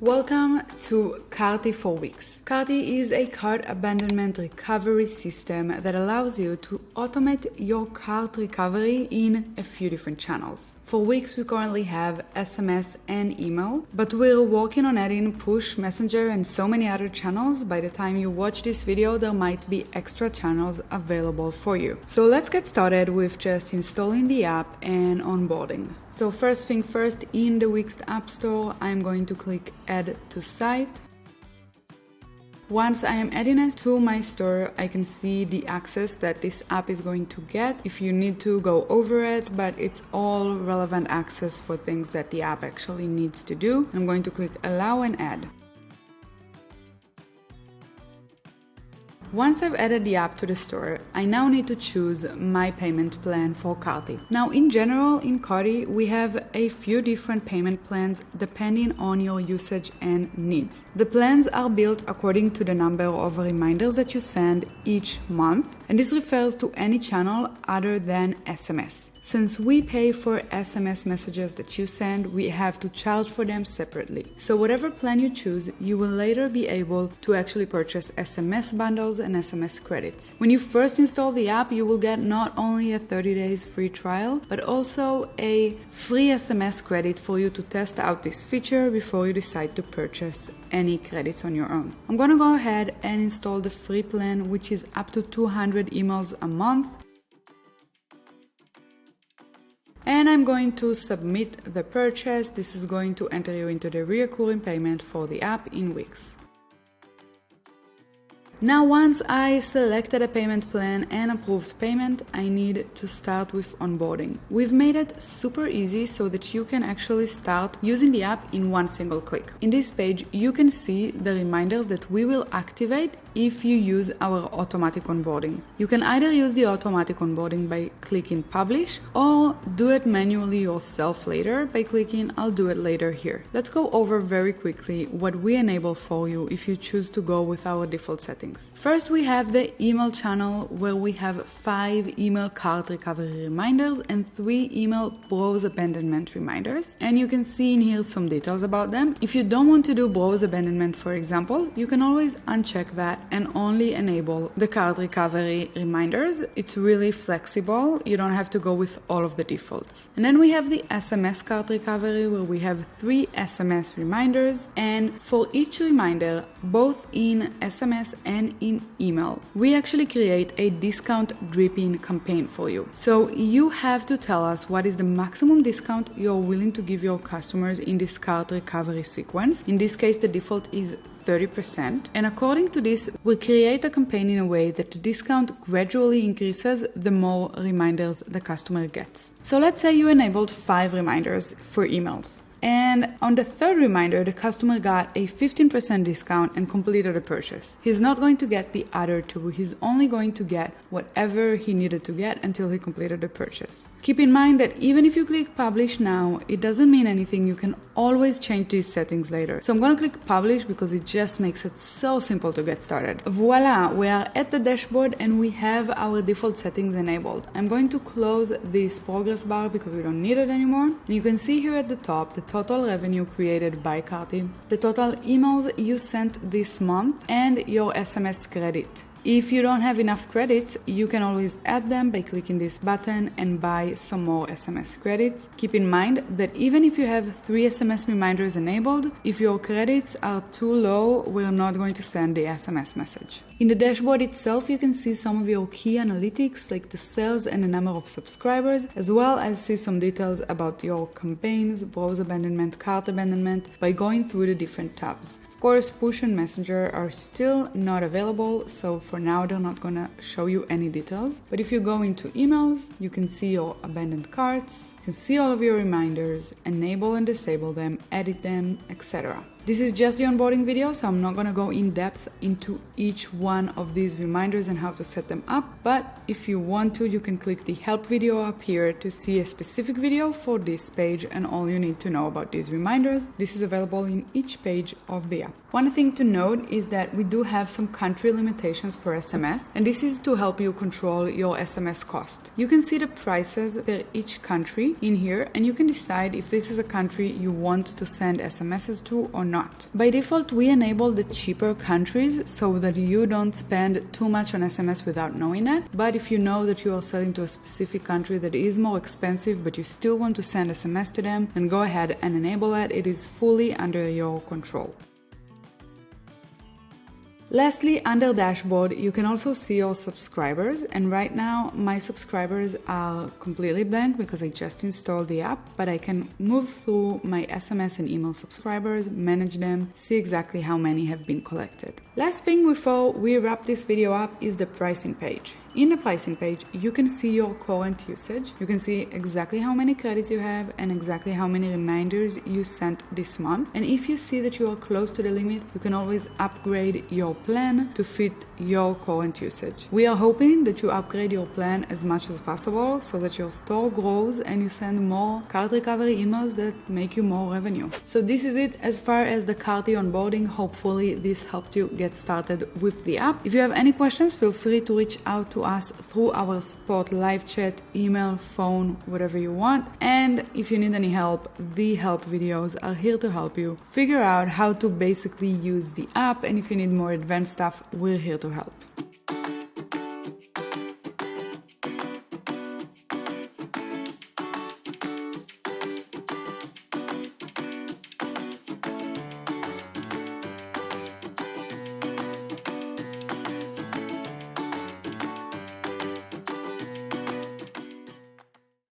Welcome to Carti for Wix. Carti is a cart abandonment recovery system that allows you to automate your cart recovery in a few different channels. For Wix, we currently have SMS and email, but we're working on adding push, messenger, and so many other channels. By the time you watch this video, there might be extra channels available for you. So let's get started with just installing the app and onboarding. So first thing first, in the Wix App Store, I'm going to click Add to Site. Once I am adding it to my store, I can see the access that this app is going to get. If you need to go over it, but it's all relevant access for things that the app actually needs to do. I'm going to click Allow and Add. Once I've added the app to the store, I now need to choose my payment plan for Carti. Now, in general, in Carti, we have a few different payment plans depending on your usage and needs. The plans are built according to the number of reminders that you send each month, and this refers to any channel other than SMS. Since we pay for SMS messages that you send, we have to charge for them separately. So whatever plan you choose, you will later be able to actually purchase SMS bundles and SMS credits. When you first install the app, you will get not only a 30 days free trial, but also a free SMS credit for you to test out this feature before you decide to purchase any credits on your own. I'm gonna go ahead and install the free plan, which is up to 200 emails a month. And I'm going to submit the purchase. This is going to enter you into the recurring payment for the app in Wix. Now, once I selected a payment plan and approved payment, I need to start with onboarding. We've made it super easy so that you can actually start using the app in one single click. In this page, you can see the reminders that we will activate if you use our automatic onboarding. You can either use the automatic onboarding by clicking publish or do it manually yourself later by clicking I'll do it later here. Let's go over very quickly what we enable for you if you choose to go with our default settings. First, we have the email channel where we have 5 email cart recovery reminders and 3 email browse abandonment reminders. And you can see in here some details about them. If you don't want to do browse abandonment, for example, you can always uncheck that and only enable the cart recovery reminders. It's really flexible. You don't have to go with all of the defaults. And then we have the SMS cart recovery where we have 3 SMS reminders, and for each reminder, both in SMS and in email, we actually create a discount drip-in campaign for you. So you have to tell us what is the maximum discount you're willing to give your customers in this cart recovery sequence. In this case, the default is 30%, and according to this, we create a campaign in a way that the discount gradually increases the more reminders the customer gets. So let's say you enabled 5 reminders for emails. And on the 3rd reminder, the customer got a 15% discount and completed a purchase. He's not going to get the other 2. He's only going to get whatever he needed to get until he completed the purchase. Keep in mind that even if you click publish now, it doesn't mean anything. You can always change these settings later. So I'm going to click publish because it just makes it so simple to get started. Voila, we are at the dashboard and we have our default settings enabled. I'm going to close this progress bar because we don't need it anymore. And you can see here at the top the total revenue created by Carti, the total emails you sent this month, and your SMS credit. If you don't have enough credits, you can always add them by clicking this button and buy some more SMS credits. Keep in mind that even if you have 3 SMS reminders enabled, if your credits are too low, we're not going to send the SMS message. In the dashboard itself, you can see some of your key analytics like the sales and the number of subscribers, as well as see some details about your campaigns, browse abandonment, cart abandonment by going through the different tabs. Of course, push and messenger are still not available, so for now they're not gonna show you any details. But if you go into emails, you can see your abandoned carts, you can see all of your reminders, enable and disable them, edit them, etc. This is just the onboarding video, so I'm not going to go in depth into each one of these reminders and how to set them up, but if you want to, you can click the help video up here to see a specific video for this page and all you need to know about these reminders. This is available in each page of the app. One thing to note is that we do have some country limitations for SMS, and this is to help you control your SMS cost. You can see the prices per each country in here, and you can decide if this is a country you want to send SMSs to or not. By default, we enable the cheaper countries so that you don't spend too much on SMS without knowing it. But if you know that you are selling to a specific country that is more expensive, but you still want to send SMS to them, then go ahead and enable it. It is fully under your control. Lastly, under dashboard, you can also see your subscribers, and right now my subscribers are completely blank because I just installed the app, but I can move through my SMS and email subscribers, manage them, see exactly how many have been collected. Last thing before we wrap this video up is the pricing page. In the pricing page, you can see your current usage. You can see exactly how many credits you have and exactly how many reminders you sent this month. And if you see that you are close to the limit, you can always upgrade your plan to fit your current usage. We are hoping that you upgrade your plan as much as possible so that your store grows and you send more cart recovery emails that make you more revenue. So this is it as far as the Carti onboarding. Hopefully this helped you get started with the app. If you have any questions, feel free to reach out to us through our support live chat, email, phone, whatever you want. And if you need any help, the help videos are here to help you figure out how to basically use the app. And if you need more advanced stuff, we're here to help.